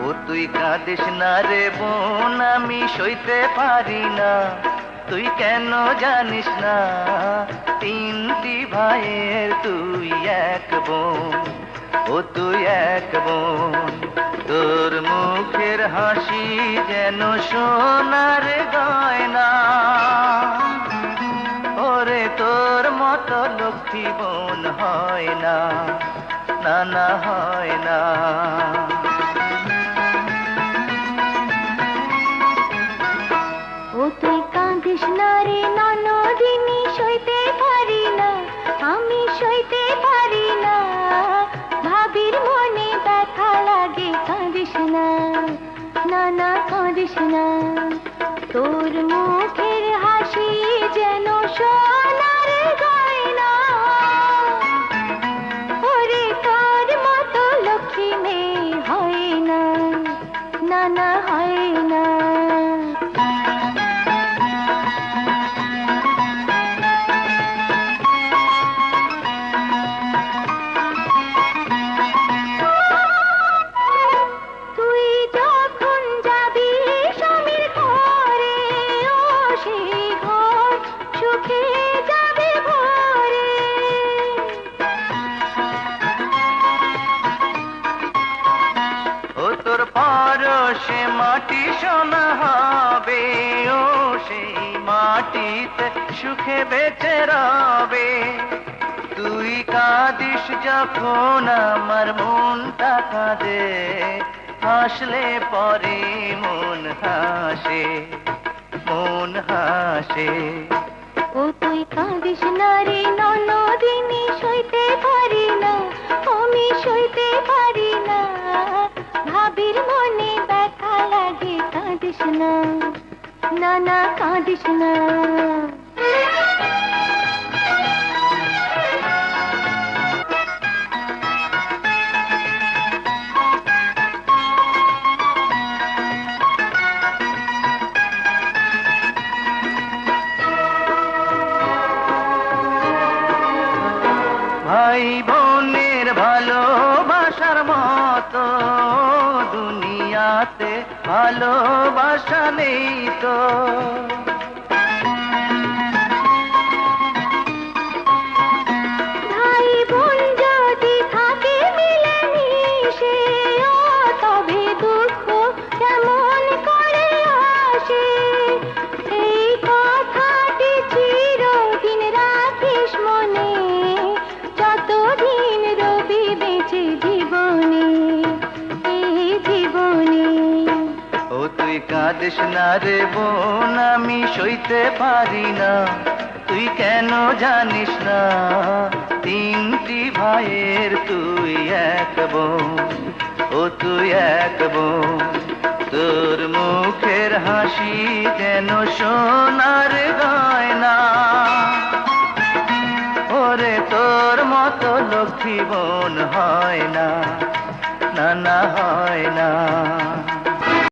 ও তুই কাঁদিস না রে বোন, আমি সইতে পারি না। তুই কেন জানিস না, তিনটি ভাইয়ের তুই এক বোন। ও তুই এক বোন, তোর মুখের হাসি যেন সোনার গয়না। ওরে তোর মতো লক্ষ্মী বোন হয় না, না না হয় না। ও তুই কাঁদিস না রে ননদিনী, সইতে পারি না, আমি সইতে পারি না। ভাবির মনে ব্যথা লাগে, কাঁদিস না, না না কাঁদিস না। তোর মুখের হাসি যেন সোনার গয়না। ওরে তোর মতো লক্ষ্মী মেয়ে হয় না, না না হয় না। সে মাটি সোনা হবে, ও সেই মাটিতে সুখে বেঁচে রবে। তুই কাঁদিস যখন আমার মনটা কাঁদে, হাসলে পরে মন হাসে, মন হাসে। ও তুই কাঁদিস না রে ননদিনী, সইতে পারি না, আমি সইতে পারি না। ভাবির মনে ব্যথা লাগে, কাঁদিস না, না না কাঁদিস না। ভাই বোনের ভালোবাসার মতো দুনিয়াতে ভালোবাসা নেই তো। ভাই বোন যদি থাকে মিলে মিশে, তবে দুঃখ কেমন করে আসে। এই কথাটি চিরদিন রাখিস মনে, যতদিন রবি বেঁচে জীবনে, এই জীবনে। ও তুই কাঁদিস না রে বোন, আমি সইতে পারি না। তুই কেন জানিস না, তিনটি ভাইয়ের তুই এক বোন। ও তুই এক বোন, তোর মুখের হাসি যেন সোনার গয়না। ওরে তোর মতো লক্ষ্মী বোন হয় না, না না হয় না।